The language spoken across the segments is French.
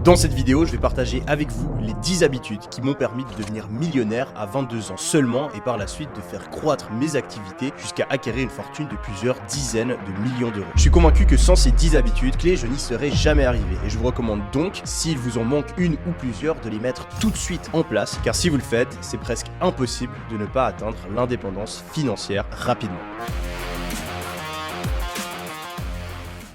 Dans cette vidéo, je vais partager avec vous les 10 habitudes qui m'ont permis de devenir millionnaire à 22 ans seulement et par la suite de faire croître mes activités jusqu'à acquérir une fortune de plusieurs dizaines de millions d'euros. Je suis convaincu que sans ces 10 habitudes clés, je n'y serais jamais arrivé et je vous recommande donc, s'il vous en manque une ou plusieurs, de les mettre tout de suite en place car si vous le faites, c'est presque impossible de ne pas atteindre l'indépendance financière rapidement.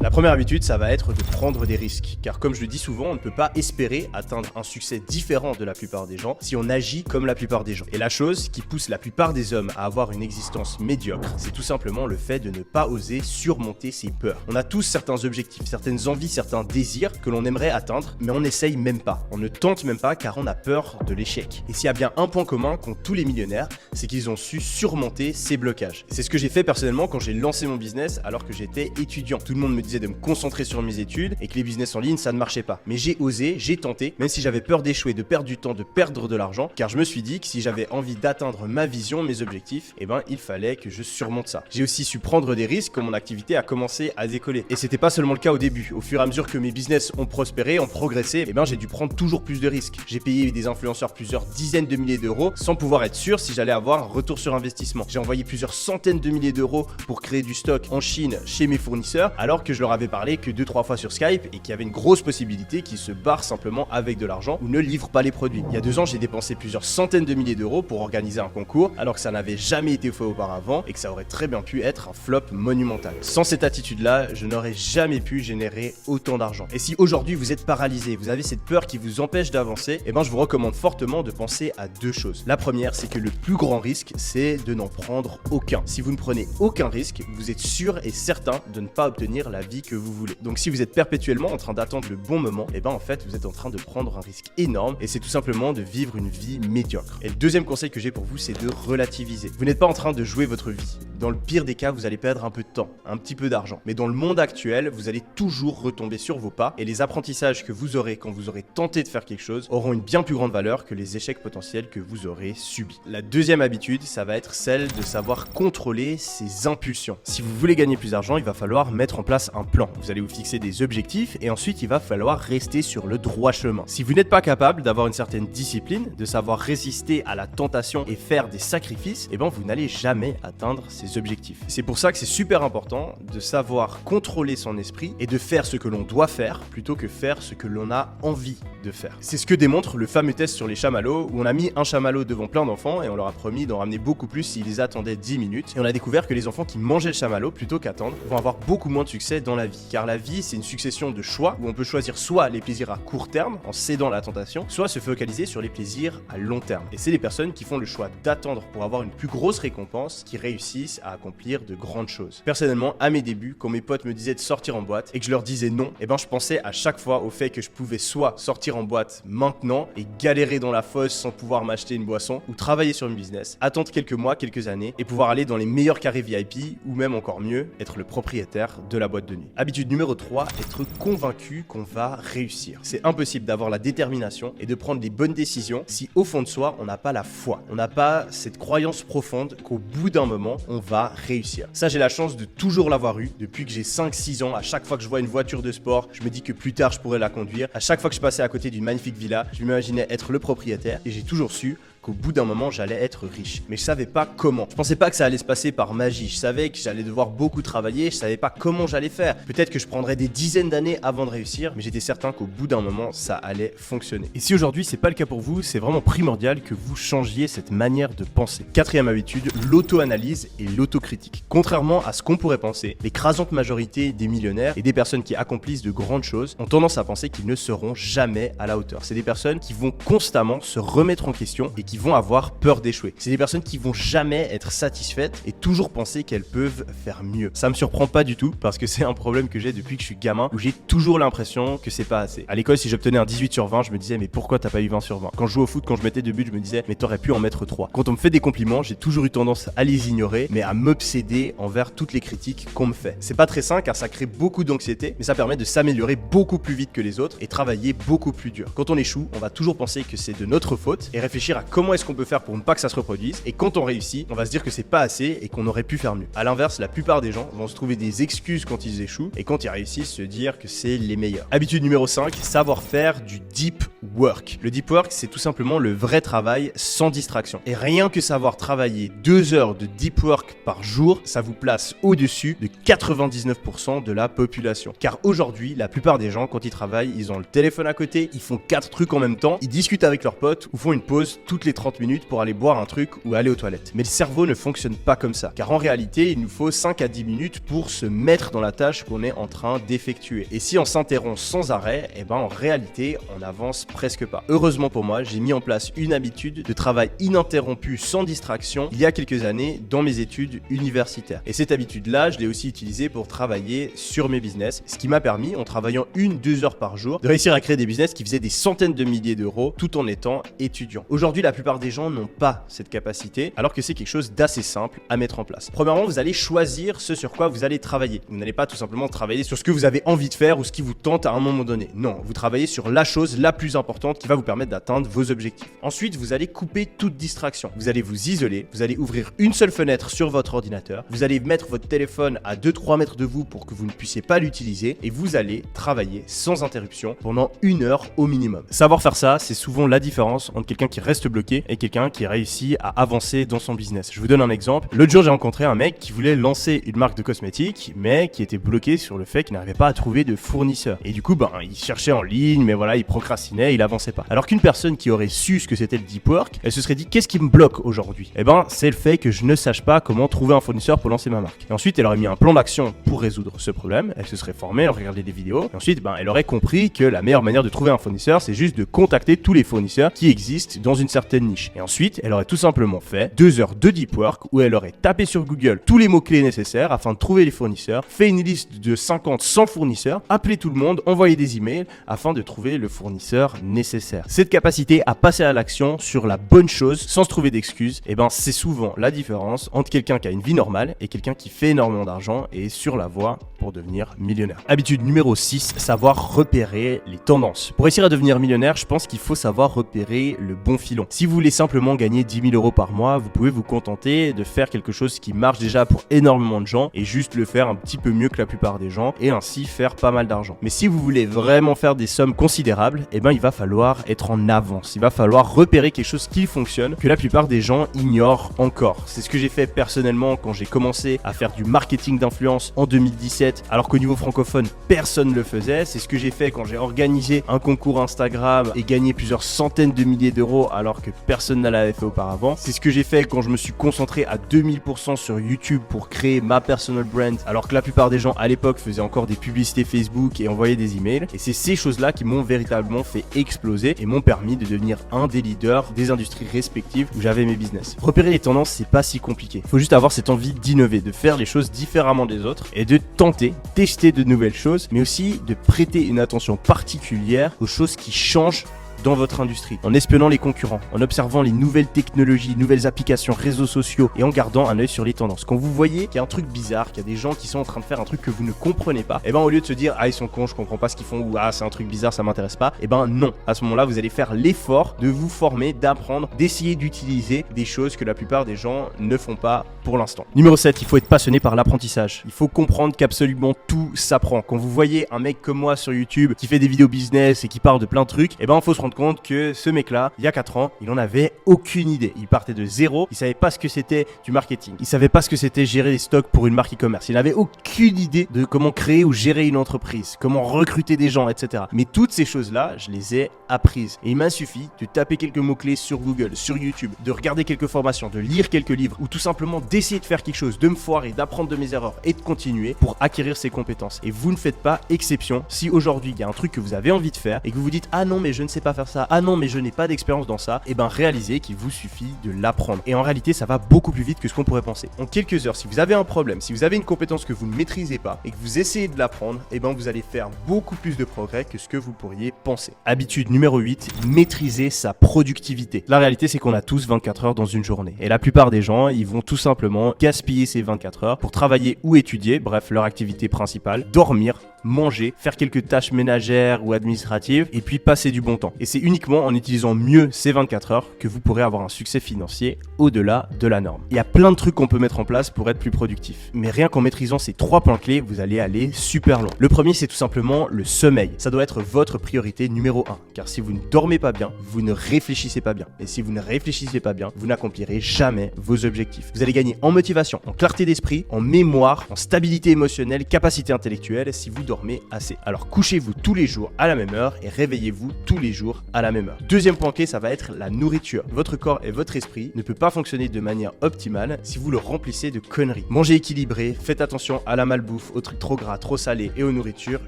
La première habitude, ça va être de prendre des risques. Car comme je le dis souvent, on ne peut pas espérer atteindre un succès différent de la plupart des gens si on agit comme la plupart des gens. Et la chose qui pousse la plupart des hommes à avoir une existence médiocre, c'est tout simplement le fait de ne pas oser surmonter ses peurs. On a tous certains objectifs, certaines envies, certains désirs que l'on aimerait atteindre, mais on n'essaye même pas. On ne tente même pas car on a peur de l'échec. Et s'il y a bien un point commun qu'ont tous les millionnaires, c'est qu'ils ont su surmonter ces blocages. C'est ce que j'ai fait personnellement quand j'ai lancé mon business alors que j'étais étudiant. Tout le monde me disait de me concentrer sur mes études et que les business en ligne ça ne marchait pas. Mais j'ai osé, j'ai tenté, même si j'avais peur d'échouer, de perdre du temps, de perdre de l'argent, car je me suis dit que si j'avais envie d'atteindre ma vision, mes objectifs, il fallait que je surmonte ça. J'ai aussi su prendre des risques quand mon activité a commencé à décoller. Et c'était pas seulement le cas au début. Au fur et à mesure que mes business ont prospéré, ont progressé, j'ai dû prendre toujours plus de risques. J'ai payé des influenceurs plusieurs dizaines de milliers d'euros sans pouvoir être sûr si j'allais avoir un retour sur investissement. J'ai envoyé plusieurs centaines de milliers d'euros pour créer du stock en Chine chez mes fournisseurs alors que je leur avais parlé que 2-3 fois sur Skype et qu'il y avait une grosse possibilité qu'ils se barrent simplement avec de l'argent ou ne livrent pas les produits. Il y a 2 ans, j'ai dépensé plusieurs centaines de milliers d'euros pour organiser un concours alors que ça n'avait jamais été fait auparavant et que ça aurait très bien pu être un flop monumental. Sans cette attitude-là, je n'aurais jamais pu générer autant d'argent. Et si aujourd'hui vous êtes paralysé, vous avez cette peur qui vous empêche d'avancer, je vous recommande fortement de penser à 2 choses. La première, c'est que le plus grand risque, c'est de n'en prendre aucun. Si vous ne prenez aucun risque, vous êtes sûr et certain de ne pas obtenir la vie que vous voulez. Donc si vous êtes perpétuellement en train d'attendre le bon moment, en fait vous êtes en train de prendre un risque énorme et c'est tout simplement de vivre une vie médiocre. Et le deuxième conseil que j'ai pour vous, c'est de relativiser. Vous n'êtes pas en train de jouer votre vie. Dans le pire des cas, vous allez perdre un peu de temps, un petit peu d'argent. Mais dans le monde actuel, vous allez toujours retomber sur vos pas et les apprentissages que vous aurez quand vous aurez tenté de faire quelque chose auront une bien plus grande valeur que les échecs potentiels que vous aurez subis. La deuxième habitude, ça va être celle de savoir contrôler ses impulsions. Si vous voulez gagner plus d'argent, il va falloir mettre en place un plan. Vous allez vous fixer des objectifs et ensuite il va falloir rester sur le droit chemin. Si vous n'êtes pas capable d'avoir une certaine discipline, de savoir résister à la tentation et faire des sacrifices, vous n'allez jamais atteindre ces objectifs. C'est pour ça que c'est super important de savoir contrôler son esprit et de faire ce que l'on doit faire plutôt que faire ce que l'on a envie de faire. C'est ce que démontre le fameux test sur les chamallows où on a mis un chamallow devant plein d'enfants et on leur a promis d'en ramener beaucoup plus s'ils les attendaient 10 minutes et on a découvert que les enfants qui mangeaient le chamallow plutôt qu'attendre vont avoir beaucoup moins de succès dans la vie car la vie c'est une succession de choix où on peut choisir soit les plaisirs à court terme en cédant la tentation, soit se focaliser sur les plaisirs à long terme. Et c'est les personnes qui font le choix d'attendre pour avoir une plus grosse récompense qui réussissent à accomplir de grandes choses. Personnellement, à mes débuts, quand mes potes me disaient de sortir en boîte et que je leur disais non, je pensais à chaque fois au fait que je pouvais soit sortir en boîte maintenant et galérer dans la fosse sans pouvoir m'acheter une boisson ou travailler sur une business, attendre quelques mois, quelques années et pouvoir aller dans les meilleurs carrés VIP ou même encore mieux, être le propriétaire de la boîte de nuit. Habitude numéro 3, être convaincu qu'on va réussir. C'est impossible d'avoir la détermination et de prendre les bonnes décisions si au fond de soi, on n'a pas la foi. On n'a pas cette croyance profonde qu'au bout d'un moment, on va réussir. Ça, j'ai la chance de toujours l'avoir eu depuis que j'ai 5-6 ans. À chaque fois que je vois une voiture de sport, je me dis que plus tard, je pourrais la conduire. À chaque fois que je passais à côté d'une magnifique villa, je m'imaginais être le propriétaire et j'ai toujours su qu'au bout d'un moment j'allais être riche. Mais je savais pas comment. Je pensais pas que ça allait se passer par magie. Je savais que j'allais devoir beaucoup travailler, je savais pas comment j'allais faire. Peut-être que je prendrais des dizaines d'années avant de réussir, mais j'étais certain qu'au bout d'un moment ça allait fonctionner. Et si aujourd'hui c'est pas le cas pour vous, c'est vraiment primordial que vous changiez cette manière de penser. Quatrième habitude, l'auto-analyse et l'autocritique. Contrairement à ce qu'on pourrait penser, l'écrasante majorité des millionnaires et des personnes qui accomplissent de grandes choses ont tendance à penser qu'ils ne seront jamais à la hauteur. C'est des personnes qui vont constamment se remettre en question et qui vont avoir peur d'échouer. C'est des personnes qui vont jamais être satisfaites et toujours penser qu'elles peuvent faire mieux. Ça me surprend pas du tout parce que c'est un problème que j'ai depuis que je suis gamin où j'ai toujours l'impression que c'est pas assez. À l'école, si j'obtenais un 18 sur 20, je me disais mais pourquoi t'as pas eu 20 sur 20? Quand je jouais au foot, quand je mettais 2 buts, je me disais mais t'aurais pu en mettre 3. Quand on me fait des compliments, j'ai toujours eu tendance à les ignorer mais à m'obséder envers toutes les critiques qu'on me fait. C'est pas très sain car ça crée beaucoup d'anxiété mais ça permet de s'améliorer beaucoup plus vite que les autres et travailler beaucoup plus dur. Quand on échoue, on va toujours penser que c'est de notre faute et réfléchir à comment comment est-ce qu'on peut faire pour ne pas que ça se reproduise, et quand on réussit, on va se dire que c'est pas assez et qu'on aurait pu faire mieux. À l'inverse, la plupart des gens vont se trouver des excuses quand ils échouent, et quand ils réussissent, se dire que c'est les meilleurs. Habitude numéro 5, savoir faire du deep work. Le deep work, c'est tout simplement le vrai travail sans distraction. Et rien que savoir travailler 2 heures de deep work par jour, ça vous place au-dessus de 99% de la population. Car aujourd'hui, la plupart des gens, quand ils travaillent, ils ont le téléphone à côté, ils font 4 trucs en même temps, ils discutent avec leurs potes ou font une pause toutes les 30 minutes pour aller boire un truc ou aller aux toilettes. Mais le cerveau ne fonctionne pas comme ça. Car en réalité, il nous faut 5 à 10 minutes pour se mettre dans la tâche qu'on est en train d'effectuer. Et si on s'interrompt sans arrêt, en réalité, on n'avance presque pas. Heureusement pour moi, j'ai mis en place une habitude de travail ininterrompu sans distraction il y a quelques années dans mes études universitaires. Et cette habitude-là, je l'ai aussi utilisée pour travailler sur mes business, ce qui m'a permis, en travaillant 1-2 heures par jour, de réussir à créer des business qui faisaient des centaines de milliers d'euros tout en étant étudiant. Aujourd'hui, la plupart des gens n'ont pas cette capacité, alors que c'est quelque chose d'assez simple à mettre en place. Premièrement, vous allez choisir ce sur quoi vous allez travailler. Vous n'allez pas tout simplement travailler sur ce que vous avez envie de faire ou ce qui vous tente à un moment donné. Non, vous travaillez sur la chose la plus importante qui va vous permettre d'atteindre vos objectifs. Ensuite, vous allez couper toute distraction. Vous allez vous isoler, vous allez ouvrir une seule fenêtre sur votre ordinateur, vous allez mettre votre téléphone à 2-3 mètres de vous pour que vous ne puissiez pas l'utiliser et vous allez travailler sans interruption pendant 1 heure au minimum. Savoir faire ça, c'est souvent la différence entre quelqu'un qui reste bloqué et quelqu'un qui réussit à avancer dans son business. Je vous donne un exemple. L'autre jour, j'ai rencontré un mec qui voulait lancer une marque de cosmétiques, mais qui était bloqué sur le fait qu'il n'arrivait pas à trouver de fournisseurs. Et du coup, il cherchait en ligne, mais voilà, il procrastinait, il avançait pas. Alors qu'une personne qui aurait su ce que c'était le deep work, elle se serait dit, qu'est-ce qui me bloque aujourd'hui? C'est le fait que je ne sache pas comment trouver un fournisseur pour lancer ma marque. Et ensuite, elle aurait mis un plan d'action pour résoudre ce problème, elle se serait formée, elle aurait regardé des vidéos, et ensuite, elle aurait compris que la meilleure manière de trouver un fournisseur, c'est juste de contacter tous les fournisseurs qui existent dans une certaine niche. Et ensuite, elle aurait tout simplement fait 2 heures de deep work où elle aurait tapé sur Google tous les mots-clés nécessaires afin de trouver les fournisseurs, fait une liste de 50-100 fournisseurs, appelé tout le monde, envoyé des emails afin de trouver le fournisseur nécessaire. Cette capacité à passer à l'action sur la bonne chose sans se trouver d'excuses, c'est souvent la différence entre quelqu'un qui a une vie normale et quelqu'un qui fait énormément d'argent et est sur la voie pour devenir millionnaire. Habitude numéro 6, savoir repérer les tendances. Pour réussir à devenir millionnaire, je pense qu'il faut savoir repérer le bon filon. Si vous voulez simplement gagner 10 000 euros par mois, vous pouvez vous contenter de faire quelque chose qui marche déjà pour énormément de gens et juste le faire un petit peu mieux que la plupart des gens et ainsi faire pas mal d'argent. Mais si vous voulez vraiment faire des sommes considérables, il va falloir être en avance. Il va falloir repérer quelque chose qui fonctionne, que la plupart des gens ignorent encore. C'est ce que j'ai fait personnellement quand j'ai commencé à faire du marketing d'influence en 2017, alors qu'au niveau francophone, personne ne le faisait. C'est ce que j'ai fait quand j'ai organisé un concours Instagram et gagné plusieurs centaines de milliers d'euros alors que personne ne l'avait fait auparavant. C'est ce que j'ai fait quand je me suis concentré à 2000% sur YouTube pour créer ma personal brand, alors que la plupart des gens à l'époque faisaient encore des publicités Facebook et envoyaient des emails. Et c'est ces choses-là qui m'ont véritablement fait exploser et m'ont permis de devenir un des leaders des industries respectives où j'avais mes business. Repérer les tendances, c'est pas si compliqué. Il faut juste avoir cette envie d'innover, de faire les choses différemment des autres et de tenter, tester de nouvelles choses, mais aussi de prêter une attention particulière aux choses qui changent dans votre industrie, en espionnant les concurrents, en observant les nouvelles technologies, nouvelles applications, réseaux sociaux et en gardant un œil sur les tendances. Quand vous voyez qu'il y a un truc bizarre, qu'il y a des gens qui sont en train de faire un truc que vous ne comprenez pas, au lieu de se dire ils sont cons, je comprends pas ce qu'ils font ou c'est un truc bizarre, ça m'intéresse pas, non. À ce moment-là, vous allez faire l'effort de vous former, d'apprendre, d'essayer d'utiliser des choses que la plupart des gens ne font pas pour l'instant. Numéro 7, il faut être passionné par l'apprentissage. Il faut comprendre qu'absolument tout s'apprend. Quand vous voyez un mec comme moi sur YouTube qui fait des vidéos business et qui parle de plein de trucs, il faut se rendre compte que ce mec-là, il y a 4 ans, il en avait aucune idée. Il partait de zéro, il savait pas ce que c'était du marketing. Il savait pas ce que c'était gérer les stocks pour une marque e-commerce. Il n'avait aucune idée de comment créer ou gérer une entreprise, comment recruter des gens, etc. Mais toutes ces choses-là, je les ai apprises. Et il m'a suffi de taper quelques mots-clés sur Google, sur YouTube, de regarder quelques formations, de lire quelques livres ou tout simplement d'essayer de faire quelque chose, de me foirer, d'apprendre de mes erreurs et de continuer pour acquérir ces compétences. Et vous ne faites pas exception si aujourd'hui il y a un truc que vous avez envie de faire et que vous vous dites ah non mais je ne sais pas faire ça, ah non mais je n'ai pas d'expérience dans ça, réalisez qu'il vous suffit de l'apprendre. Et en réalité ça va beaucoup plus vite que ce qu'on pourrait penser. En quelques heures, si vous avez un problème, si vous avez une compétence que vous ne maîtrisez pas et que vous essayez de l'apprendre, vous allez faire beaucoup plus de progrès que ce que vous pourriez penser. Habitude numéro 8, maîtriser sa productivité. La réalité c'est qu'on a tous 24 heures dans une journée et la plupart des gens ils vont tout simplement gaspiller ces 24 heures pour travailler ou étudier, bref leur activité principale, dormir, manger, faire quelques tâches ménagères ou administratives et puis passer du bon temps. Et c'est uniquement en utilisant mieux ces 24 heures que vous pourrez avoir un succès financier au-delà de la norme. Il y a plein de trucs qu'on peut mettre en place pour être plus productif. Mais rien qu'en maîtrisant ces 3 points clés, vous allez aller super loin. Le premier, c'est tout simplement le sommeil. Ça doit être votre priorité numéro 1. Car si vous ne dormez pas bien, vous ne réfléchissez pas bien. Et si vous ne réfléchissez pas bien, vous n'accomplirez jamais vos objectifs. Vous allez gagner en motivation, en clarté d'esprit, en mémoire, en stabilité émotionnelle, capacité intellectuelle si vous dormez assez. Alors couchez-vous tous les jours à la même heure et réveillez-vous tous les jours à la même heure. Deuxième point clé, ça va être la nourriture. Votre corps et votre esprit ne peuvent pas fonctionner de manière optimale si vous le remplissez de conneries. Mangez équilibré, faites attention à la malbouffe, aux trucs trop gras, trop salés et aux nourritures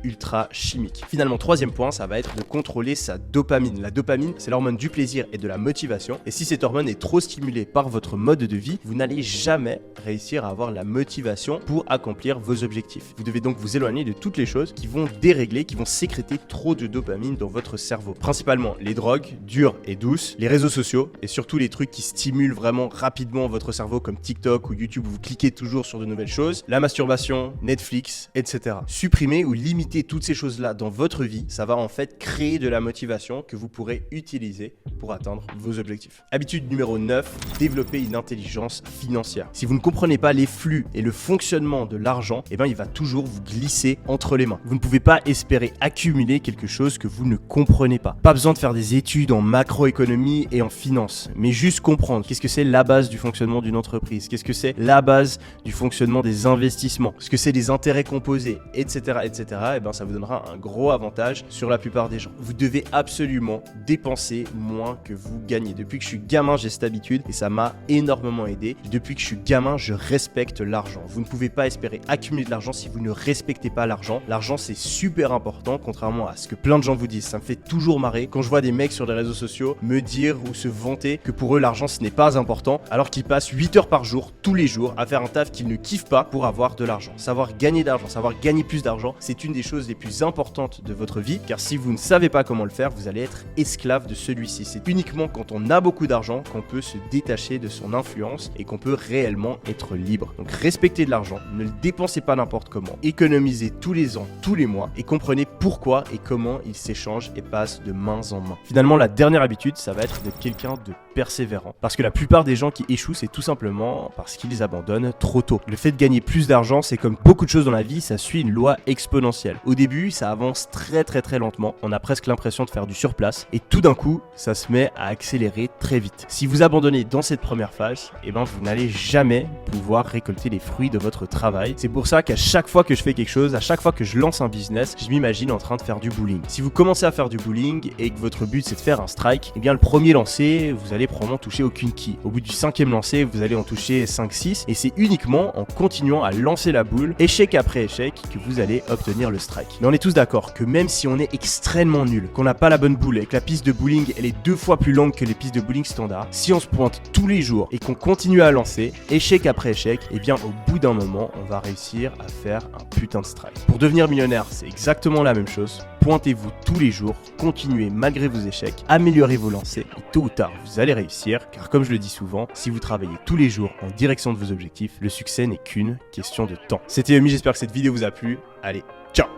ultra chimiques. Finalement, troisième point, ça va être de contrôler sa dopamine. La dopamine, c'est l'hormone du plaisir et de la motivation. Et si cette hormone est trop stimulée par votre mode de vie, vous n'allez jamais réussir à avoir la motivation pour accomplir vos objectifs. Vous devez donc vous éloigner de toutes les choses qui vont dérégler, qui vont sécréter trop de dopamine dans votre cerveau. Principalement les drogues, dures et douces, les réseaux sociaux et surtout les trucs qui stimulent vraiment rapidement votre cerveau comme TikTok ou YouTube où vous cliquez toujours sur de nouvelles choses, la masturbation, Netflix, etc. Supprimer ou limiter toutes ces choses-là dans votre vie, ça va en fait créer de la motivation que vous pourrez utiliser pour atteindre vos objectifs. Habitude numéro 9, développer une intelligence financière. Si vous ne comprenez pas les flux et le fonctionnement de l'argent, eh ben il va toujours vous glisser entre les mains. Vous ne pouvez pas espérer accumuler quelque chose que vous ne comprenez pas. Pas besoin de faire des études en macroéconomie et en finance, mais juste comprendre qu'est-ce que c'est la base du fonctionnement d'une entreprise, qu'est-ce que c'est la base du fonctionnement des investissements, ce que c'est les intérêts composés, etc., etc. Et ben ça vous donnera un gros avantage sur la plupart des gens. Vous devez absolument dépenser moins que vous gagnez. Depuis que je suis gamin, j'ai cette habitude et ça m'a énormément aidé. Depuis que je suis gamin, je respecte l'argent. Vous ne pouvez pas espérer accumuler de l'argent si vous ne respectez pas l'argent. L'argent, c'est super important, contrairement à ce que plein de gens vous disent. Ça me fait toujours marrer quand je vois des mecs sur les réseaux sociaux me dire ou se vanter que pour eux, l'argent, ce n'est pas important, alors qu'ils passent 8 heures par jour, tous les jours, à faire un taf qu'ils ne kiffent pas pour avoir de l'argent. Savoir gagner d'argent, savoir gagner plus d'argent, c'est une des choses les plus importantes de votre vie, car si vous ne savez pas comment le faire, vous allez être esclave de celui-ci. C'est uniquement quand on a beaucoup d'argent qu'on peut se détacher de son influence et qu'on peut réellement être libre. Donc respectez de l'argent, ne le dépensez pas n'importe comment, économisez tous les ans, tous les mois et comprenez pourquoi et comment il s'échange et passe de main en main. Finalement, la dernière habitude, ça va être d'être quelqu'un de persévérant. Parce que la plupart des gens qui échouent, c'est tout simplement parce qu'ils abandonnent trop tôt. Le fait de gagner plus d'argent, c'est comme beaucoup de choses dans la vie, ça suit une loi exponentielle. Au début, ça avance très lentement, on a presque l'impression de faire du surplace, et tout d'un coup, ça se met à accélérer très vite. Si vous abandonnez dans cette première phase, eh ben vous n'allez jamais pouvoir récolter les fruits de votre travail. C'est pour ça qu'à chaque fois que je fais quelque chose, à chaque fois que je lance un business, je m'imagine en train de faire du bowling. Si vous commencez à faire du bowling et que votre but c'est de faire un strike, eh bien le premier lancer, vous allez probablement toucher aucune quille. Au bout du 5e lancer, vous allez en toucher 5-6 et c'est uniquement en continuant à lancer la boule, échec après échec, que vous allez obtenir le strike. Mais on est tous d'accord que même si on est extrêmement nul, qu'on n'a pas la bonne boule et que la piste de bowling elle est 2 fois plus longue que les pistes de bowling standard, si on se pointe tous les jours et qu'on continue à lancer, échec après échec, eh bien au bout d'un moment, on va réussir à faire un putain de strike. Pour devenir millionnaire, c'est exactement la même chose. Pointez-vous tous les jours, continuez malgré vos échecs, améliorez vos lancers et tôt ou tard, vous allez réussir car comme je le dis souvent, si vous travaillez tous les jours en direction de vos objectifs, le succès n'est qu'une question de temps. C'était Yomi, j'espère que cette vidéo vous a plu. Allez, ciao!